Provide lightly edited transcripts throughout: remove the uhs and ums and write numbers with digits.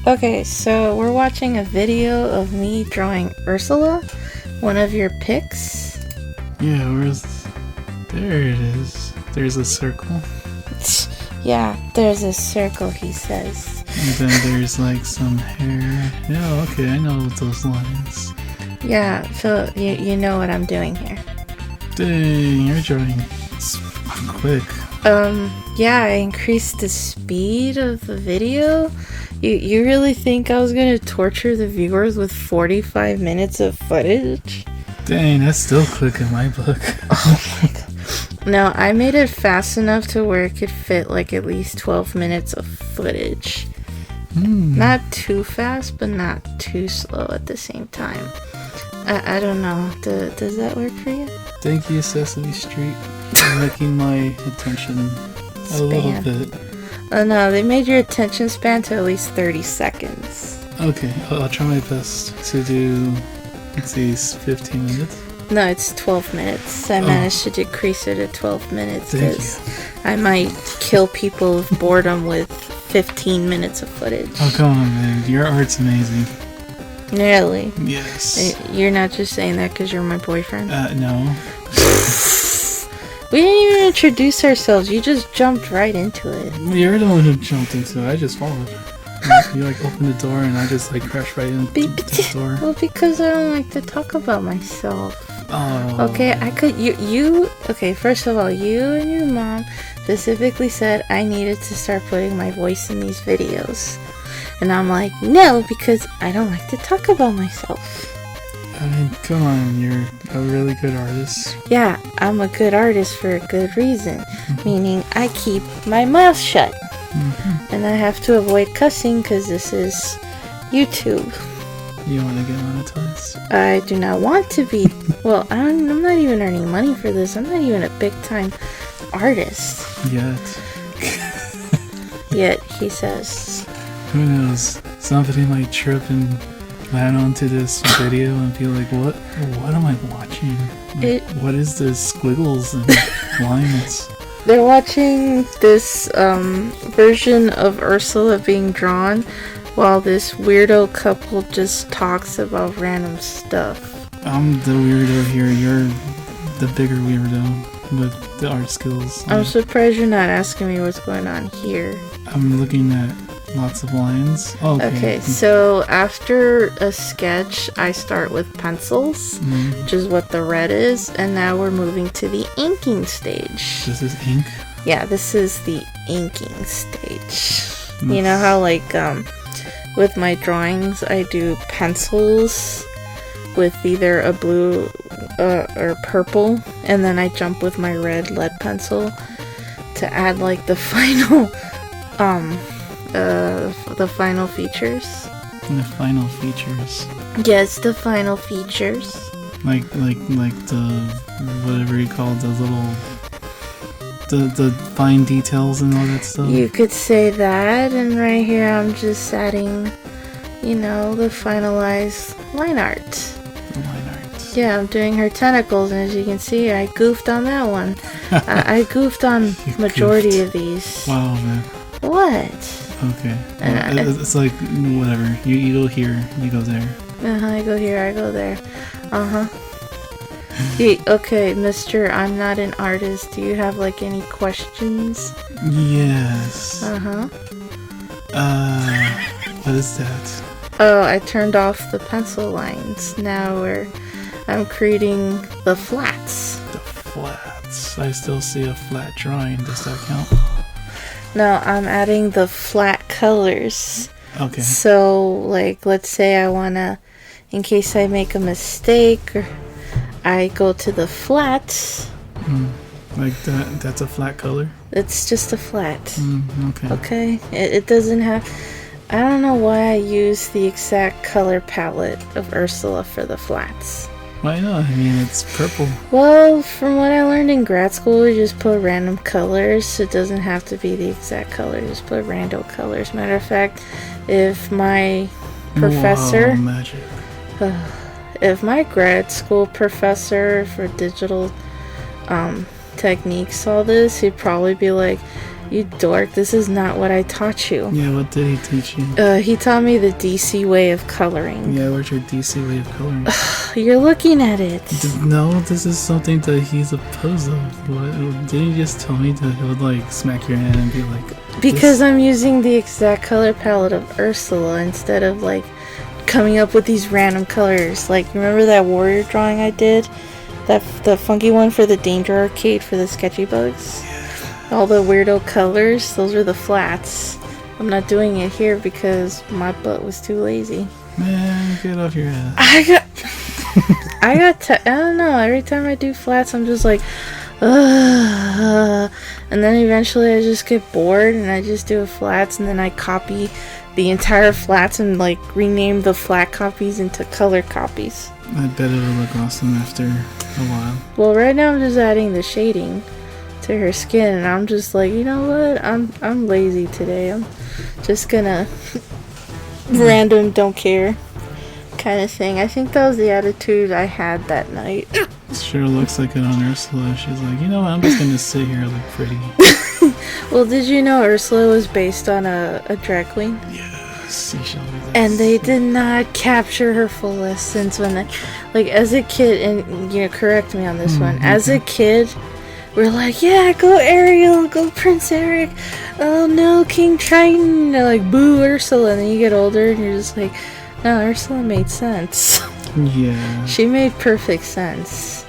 Okay, so we're watching a video of me drawing Ursula, one of your picks. Yeah, there it is. There's a circle. Yeah, there's a circle, he says. And then there's like some hair. Yeah, okay, I know those lines. Yeah, so you know what I'm doing here. Dang, you're drawing quick. Yeah, I increased the speed of the video. You really think I was gonna torture the viewers with 45 minutes of footage? Dang, that's still quick in my book. Oh my god. No, I made it fast enough to where it could fit like at least 12 minutes of footage. Not too fast, but not too slow at the same time. I don't know. Does that work for you? Thank you, Sesame Street, for making my attention a little bit. Oh no, they made your attention span to at least 30 seconds. Okay, I'll try my best to do, let's see, 15 minutes? No, it's 12 minutes. I managed to decrease it to 12 minutes because I might kill people of boredom with 15 minutes of footage. Oh, come on, man. Your art's amazing. Really? Yes. You're not just saying that because you're my boyfriend? No. We didn't even introduce ourselves. You just jumped right into it. You're the one who jumped into it. I just followed. You like opened the door and I just like crashed right into the door. Well, because I don't like to talk about myself. Oh. Okay, I could. You. Okay, first of all, you and your mom specifically said I needed to start putting my voice in these videos. And I'm like, no, because I don't like to talk about myself. I mean, come on, you're a really good artist. Yeah, I'm a good artist for a good reason. Meaning, I keep my mouth shut. And I have to avoid cussing because this is YouTube. You want to get monetized? I do not want to be. Well, I'm not even earning money for this. I'm not even a big time artist. Yet, he says. Who knows? Somebody might trip and land onto this video and be like, what am I watching? Like, what is this squiggles and lines? They're watching this version of Ursula being drawn while this weirdo couple just talks about random stuff. I'm the weirdo here. You're the bigger weirdo with the art skills. I'm surprised you're not asking me what's going on here. I'm looking at lots of lines. Oh, okay, so after a sketch, I start with pencils, which is what the red is, and now we're moving to the inking stage. This is ink? Yeah, this is the inking stage. You know how, like, with my drawings, I do pencils with either a blue or purple, and then I jump with my red lead pencil to add, like, the final, the final features. The final features. Yes, the final features. Like the whatever you call it, the little the fine details and all that stuff. You could say that, and right here I'm just adding, you know, the finalized line art. The line art. Yeah, I'm doing her tentacles, and as you can see, I goofed on that one. I goofed on majority of these. Wow, man. What? Okay. Well, it's like, whatever. You go here, you go there. I go here, I go there. Okay, mister, I'm not an artist. Do you have, like, any questions? Yes. What is that? Oh, I turned off the pencil lines. Now I'm creating the flats. The flats. I still see a flat drawing. Does that count? No, I'm adding the flat colors. Okay. So, like, let's say I wanna, in case I make a mistake, or I go to the flats. Like that's a flat color? It's just a flat. Okay. Okay? It doesn't have... I don't know why I use the exact color palette of Ursula for the flats. Why not? I mean, it's purple. Well, from what I learned in grad school, we just put random colors. It doesn't have to be the exact color. Just put random colors. Matter of fact, if my professor... Wow, magic. If my grad school professor for digital techniques saw this, he'd probably be like, You dork, this is not what I taught you. Yeah, what did he teach you? He taught me the DC way of coloring. Yeah, what's your DC way of coloring? You're looking at it. No, this is something that he's opposed of. What, didn't you just tell me that he would, like, smack your hand and be like... Because I'm using the exact color palette of Ursula instead of, like, coming up with these random colors. Like, remember that warrior drawing I did? The funky one for the Danger Arcade for the sketchy bugs? All the weirdo colors, those are the flats. I'm not doing it here because my butt was too lazy. Man, get off your ass. I don't know, every time I do flats, I'm just like, ugh. And then eventually I just get bored and I just do a flats and then I copy the entire flats and like rename the flat copies into color copies. I bet it'll look awesome after a while. Well, right now I'm just adding the shading to her skin and I'm just like, you know what, I'm lazy today. I'm just gonna random don't care kind of thing. I think that was the attitude I had that night. Sure looks like it on Ursula. She's like, you know what, I'm just gonna sit here and look pretty. Well, did you know Ursula was based on a drag queen? Yes, you showed me that. And they did not capture her full essence when like as a kid, and you know, correct me on this one, as a kid we're like, yeah, go Ariel, go Prince Eric, oh no, King Triton, they're like, boo Ursula, and then you get older and you're just like, no, Ursula made sense. Yeah. She made perfect sense.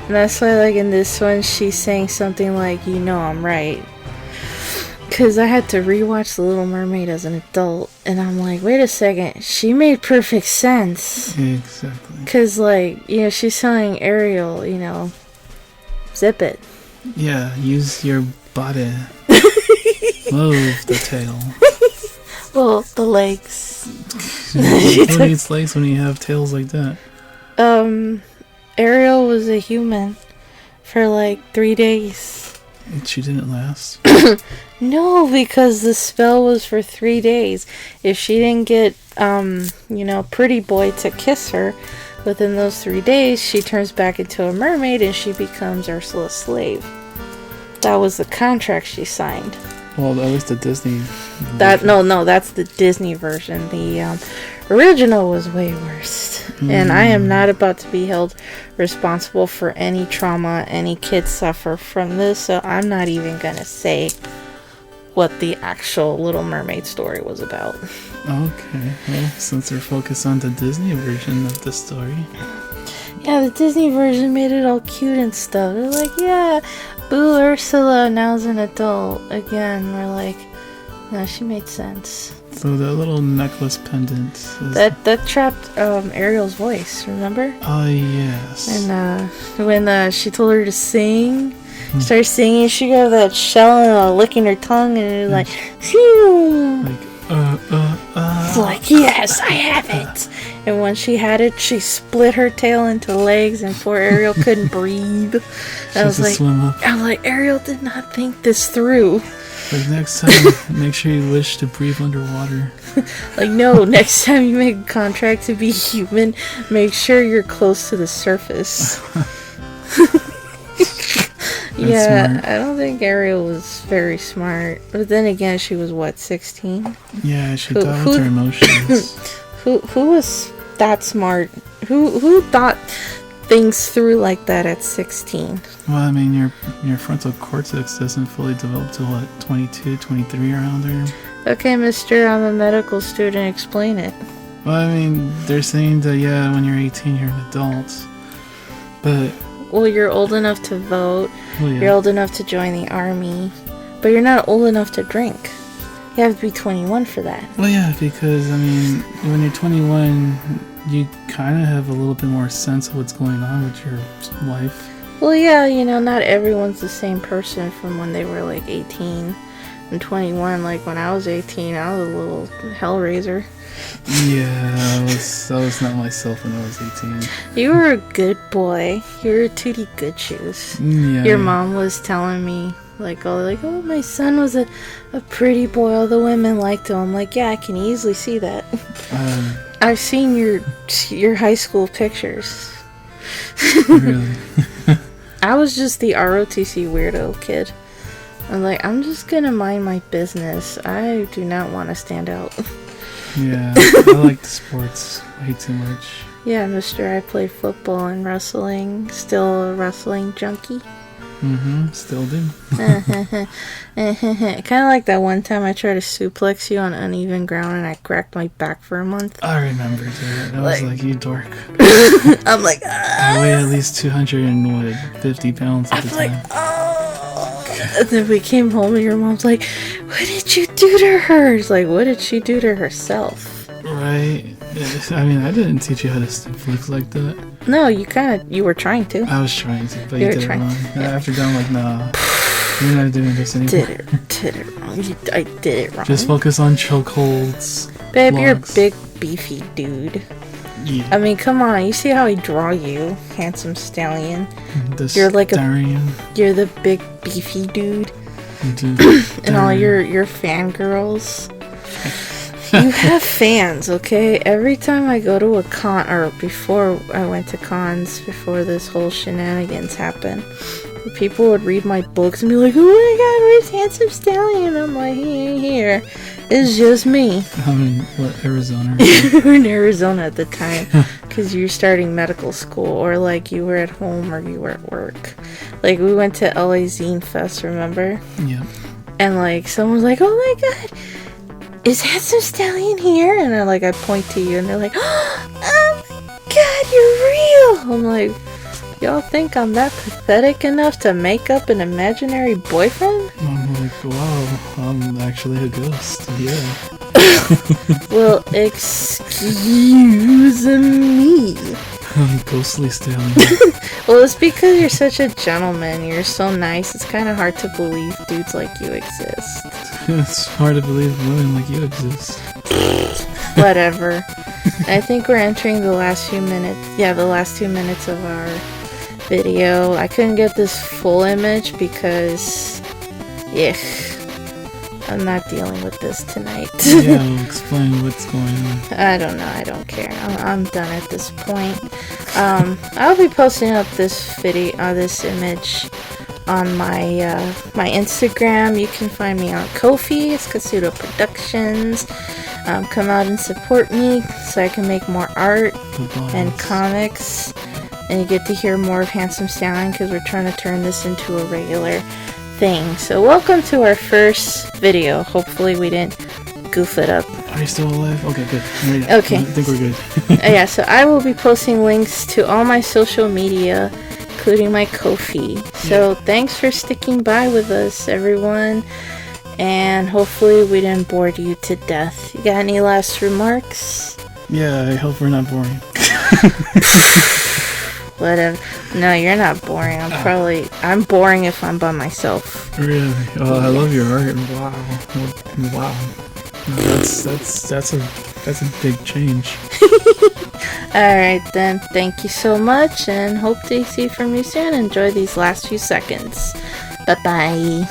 And that's why, like, in this one, she's saying something like, you know I'm right. Because I had to rewatch The Little Mermaid as an adult, and I'm like, wait a second, she made perfect sense. Exactly. Because, like, you know, she's telling Ariel, you know, zip it. Yeah, use your body. Move the tail. Well, the legs. Who needs legs when you have tails like that? Ariel was a human for like 3 days. And she didn't last? No, because the spell was for 3 days. If she didn't get, you know, Pretty Boy to kiss her within those 3 days, she turns back into a mermaid and she becomes Ursula's slave. That was the contract she signed. Well, at least the Disney version. No, that's the Disney version. The original was way worse. And I am not about to be held responsible for any trauma any kids suffer from this, so I'm not even gonna say what the actual Little Mermaid story was about. Okay, well, since they're focused on the Disney version of the story. Yeah, the Disney version made it all cute and stuff. They're like, yeah, boo Ursula, now as an adult. Again, we're like, no, she made sense. So that little necklace pendant is... That trapped Ariel's voice, remember? Oh, yes. And when she told her to sing, she started singing, she got that shell and licking her tongue, and it was like, phew! It's like, yes, I have it! And when she had it, she split her tail into legs, and poor Ariel couldn't breathe. I was like, Ariel did not think this through. Like, next time, make sure you wish to breathe underwater. Like, no, next time you make a contract to be human, make sure you're close to the surface. Yeah, smart. I don't think Ariel was very smart. But then again, she was, what, 16? Yeah, she thought with her emotions. Who was that smart? Who thought things through like that at 16? Well, I mean, your frontal cortex doesn't fully develop till, what, 22, 23 around there? Okay, mister, I'm a medical student. Explain it. Well, I mean, they're saying that, yeah, when you're 18, you're an adult. But... Well, you're old enough to vote. Well, yeah. You're old enough to join the army. But you're not old enough to drink. You have to be 21 for that. Well, yeah, because, I mean, when you're 21, you kind of have a little bit more sense of what's going on with your life. Well, yeah, you know, not everyone's the same person from when they were, like, 18 and 21. Like, when I was 18, I was a little hellraiser. Yeah, I was not myself when I was 18. You were a good boy. You were a Tootie Good Shoes. Yeah. Your mom was telling me, oh, my son was a pretty boy. All the women liked him. I'm like, yeah, I can easily see that. I've seen your high school pictures. Really? I was just the ROTC weirdo kid. I'm like, I'm just gonna mind my business. I do not want to stand out. Yeah, I like sports way too much. Yeah, mister, I play football and wrestling. Still a wrestling junkie. Still do. Kind of like that one time I tried to suplex you on uneven ground and I cracked my back for a month. I remember that. I was like, you dork. I'm like, I weigh at least 250 pounds at the time. like, oh. And then we came home and your mom's like, what did you do to her? It's like, what did she do to herself? Right. I mean, I didn't teach you how to suplex like that. No, you were trying to. I was trying to, but you did it wrong. After that, I'm like, nah, you're not doing this anymore. Did it wrong. I did it wrong. Just focus on chokeholds. Babe, you're a big, beefy dude. Yeah. I mean, come on. You see how I draw you, handsome stallion? You're like you're the big, beefy dude. And all your fangirls. You have fans, okay? Every time I go to a con, or before I went to cons, before this whole shenanigans happened, people would read my books and be like, oh my god, where's Handsome Stallion? I'm like, he ain't here. It's just me. I'm in, Arizona? You were in Arizona at the time, because you were starting medical school, or like you were at home, or you were at work. Like, we went to LA Zine Fest, remember? Yeah. And like, someone was like, oh my god, is Handsome Stallion here? And I point to you and they're like, oh my god, you're real. I'm like, y'all think I'm that pathetic enough to make up an imaginary boyfriend? I'm like, wow, I'm actually a ghost. Yeah. Well, excuse me. Ghostly Stallion. Well, it's because you're such a gentleman. You're so nice. It's kind of hard to believe dudes like you exist. It's hard to believe women like you exist. Whatever. I think we're entering the last few minutes. Yeah, the last 2 minutes of our video. I couldn't get this full image because, I'm not dealing with this tonight. Yeah, I'll explain what's going on. I don't know. I don't care. I'm done at this point. I'll be posting up this video, this image, on my my Instagram. You can find me on Ko-fi. It's Kasuto Productions. Come out and support me so I can make more art and comics, and you get to hear more of Handsome Stallion because we're trying to turn this into a regular thing. So welcome to our first video. Hopefully we didn't goof it up. Are you still alive? Okay, good. Okay. I think we're good. Yeah, so I will be posting links to all my social media, including my Ko-fi. So thanks for sticking by with us, everyone. And hopefully we didn't bore you to death. You got any last remarks? Yeah, I hope we're not boring. Whatever. No, you're not boring. I'm boring if I'm by myself. Really? Oh, I love your art. Wow. No, that's a big change. Alright then, thank you so much, and hope to see from you soon. Enjoy these last few seconds. Bye-bye.